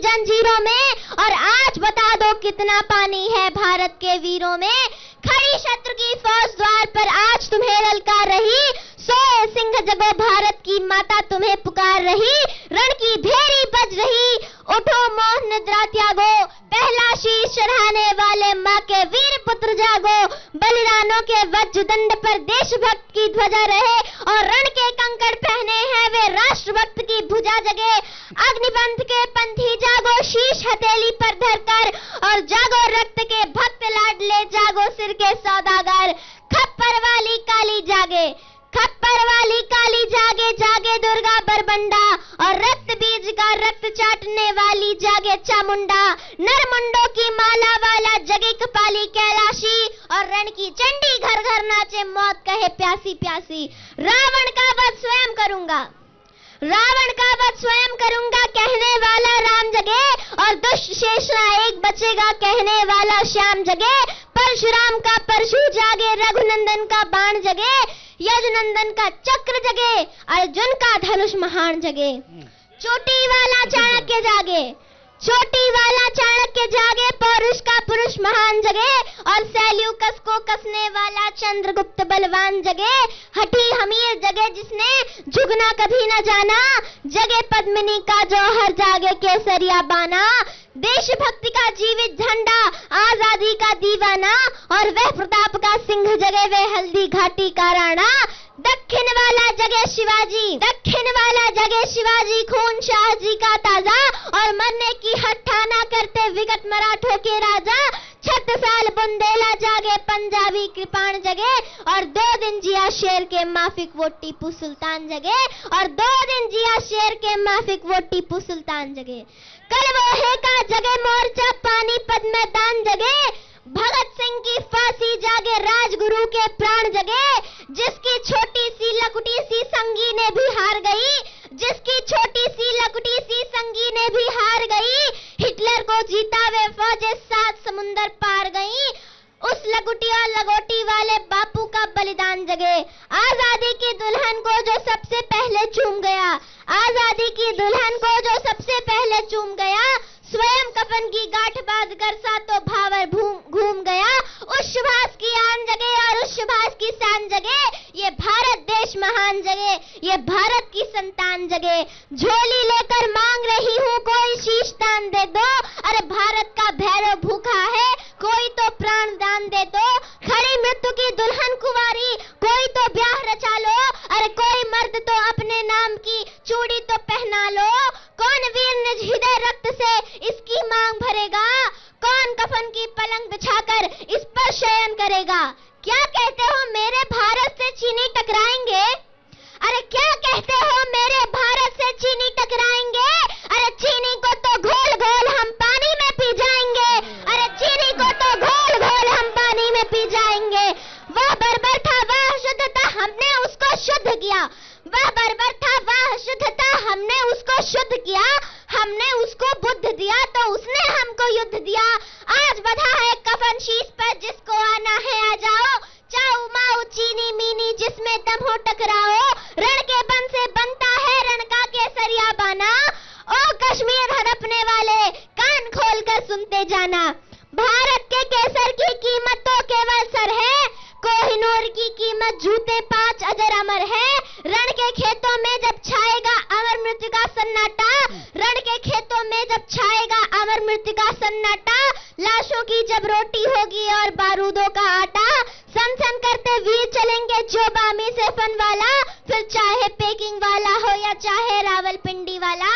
जंजीरों में और आज बता दो कितना पानी है भारत के वीरों में। खड़ी शत्रु की फौज द्वार पर आज तुम्हें ललकार रही, सोए सिंह जगो भारत की माता तुम्हें पुकार रही। रण की भेरी बज रही, उठो मोह निद्रा त्यागो, पहला शीश चढ़ाने वाले माँ के वीर पुत्र जागो। बलिदानों के वज्रदंड पर देशभक्त की ध्वजा रहे और रण के कंकड़ पहने हैं वे राष्ट्रभक्त की भुजा जगे। अग्निपंथ के पंथी जागो, शीश हथेली पर धरकर, और जागो रक्त के भक्त लाडले जागो सिर के सौदागर। खप्पर वाली काली जागे, खप्पर वाली काली जागे, जागे दुर्गा बरबंडा, और रक्त बीज का रक्त चाटने वाली जागे चामुंडा। नरमुंडों की माला वाला जगे कपाली कैलाशी, और रण की चंडी घर घर नाचे मौत कहे प्यासी प्यासी। रावण का वध स्वयं करूंगा, रावण का वध स्वयं करूंगा कहने वाला राम जगे, और दुष्ट शेषना एक बचेगा कहने वाला श्याम जगे। परशुराम का परशु जागे, रघुनंदन का बाण जगे, यजुनंदन का चक्र जगे, अर्जुन का धनुष महान जगे। चोटी वाला चाणक्य जागे, चोटी वाला चाणक्य जागे, पौरुष का पुरुष महान जगे, और सैल्यूकस को कसने वाला चंद्रगुप्त बलवान जगे। हठी हमीर जगे जिसने झुकना कभी न जाना, जगे पद्मिनी का जौहर जागे केसरिया बाना। देशभक्ति का जीवित झंडा, आजादी का दीवाना, और वह प्रताप का सिंह जगे वे हल्दी घाटी का राणा। दक्षिण वाला जगे शिवाजी, दक्षिण वाला जगे शिवाजी, खून शाहजी का ताजा, और मरने की हट्ठाना करते विगत मराठों के राजा। 36 बुंदेला जागे, पंजाबी कृपाण जगे, और 2 दिन जिया शेर के माफिक वो टीपू सुल्तान जगे, और 2 दिन जिया शेर के माफिक वो टीपू सुल्तान जगे। कल वो का जगे मोर्चा पानीपत मैदान जगे, भगत सिंह की फांसी जागे, राजगुरु के प्राण जगे। जिसकी छोटी सी लकुटी सी संगी ने भी हार गई, जिसकी छोटी सी लकुटी सी संगी ने भी हार गई। हिटलर को जीता वे फौजें 7 समुंदर पार गई, उस लकुटी और लगोटी वाले बापू का बलिदान जगे। आजादी की दुल्हन को जो सबसे पहले चूम गया, आजादी की दुल्हन को जो सबसे पहले चूम गया, स्वयं कफन की गांठ बांध कर सातों भावर घूम गया। उस सुभाष की आन जगे और उस सुभाष की शान जगे, ये भारत देश महान जगे, ये भारत की संतान जगे। झोली लेकर मांग रही हूँ कोई शीश दान दे दो, अरे भारत का भैरव भूखा है कोई तो प्राण दान दे दो। खड़ी मृत्यु की दुल्हन कुंवारी कोई तो ब्याह रचा लो, अरे कोई मर्द तो अपने नाम की चूड़ी तो पहना लो। कौन वीर निज हृदय रक्त से इसकी मांग भरेगा, कौन कफन की पलंग बिछाकर इस पर शयन करेगा। क्या कहते हो मेरे भारत से चीनी टकराएंगे, अरे क्या कहते हो मेरे भारत से चीनी टकराएंगे। अरे चीनी को तो घोल घोल हम पानी में पी जाएंगे, अरे चीनी को तो घोल घोल हम पानी में पी जाएंगे। वह बर्बर था वह शुद्ध था हमने उसको शुद्ध किया, वह बर्बर था वह शुद्ध था हमने उसको शुद्ध किया। हमने उसको बुद्ध दिया तो उसने हमको युद्ध दिया। आज बधा है कफन शीश पर जिसको आना है आ जाओ, चाऊ माऊ चीनी मीनी जिसमें दम हो टकराओ। रण के बन से बनता है रण का केसरिया बाना, ओ कश्मीर हड़पने वाले कान खोल कर सुनते जाना। भारत के केसर की कीमत तो केवल सर है, कोहिनूर की कीमत जूते 5 अजर अमर है। रण के खेतों में जब छाएगा अमर मृत्यु का सन्नाटा, रण के खेतों में जब छाएगा अमर मृत्यु का सन्नाटा। लाशों की जब रोटी होगी और बारूदों का आटा, सन करते वीर चलेंगे जो बामी से फन वाला, फिर चाहे पेकिंग वाला हो या चाहे रावलपिंडी वाला।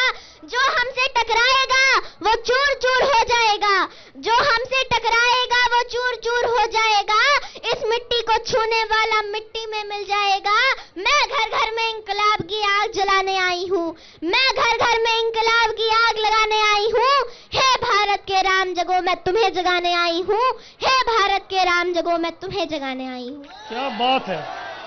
जो हमसे टकराएगा वो चूर चूर हो जाएगा, जो हमसे टकराएगा वो चूर चूर हो जाएगा। इस मिट्टी को छूने वाला मिट्टी में मिल जाएगा। मैं घर घर में इंकलाब की आग जलाने आई हूँ, मैं घर घर में इंकलाब की आग लगाने आई हूँ। हे भारत के राम जगो मैं तुम्हें जगाने आई हूँ, हे भारत के राम जगो मैं तुम्हें जगाने आई हूँ। क्या बात है,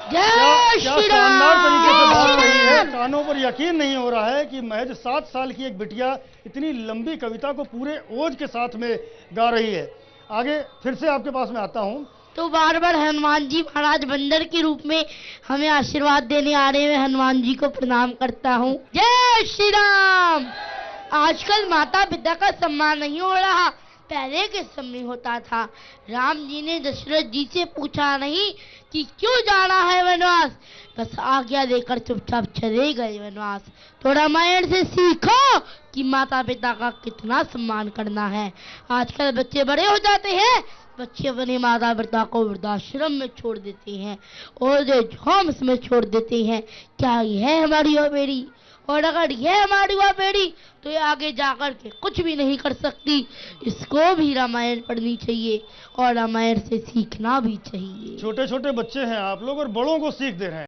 जय श्री शानदार तरीके से बात रही है। राम। कानों पर यकीन नहीं हो रहा है कि महज 7 साल की एक बिटिया इतनी लंबी कविता को पूरे ओज के साथ में गा रही है। आगे फिर से आपके पास में आता हूँ। तो बार बार हनुमान जी महाराज बंदर के रूप में हमें आशीर्वाद देने आ रहे हैं, हनुमान जी को प्रणाम करता हूँ। जय श्री राम। आजकल माता पिता का सम्मान नहीं हो रहा, पहले के समय होता था। राम जी ने दशरथ जी से पूछा नहीं कि क्यों जाना है वनवास, बस आज्ञा देकर चुपचाप चले गए वनवास। तो रामायण से सीखो कि माता पिता का कितना सम्मान करना है। आजकल बच्चे बड़े हो जाते हैं, बच्चे अपने माता पिता को वृद्धाश्रम में छोड़ देते हैं, ओल्ड एज होम्स में छोड़ देते हैं। क्या यह हमारी युवा पीढ़ी? और अगर यह हमारी युवा पीढ़ी तो ये आगे जाकर के कुछ भी नहीं कर सकती। इसको भी रामायण पढ़नी चाहिए और रामायण से सीखना भी चाहिए। छोटे छोटे बच्चे हैं आप लोग और बड़ों को सीख दे रहे हैं।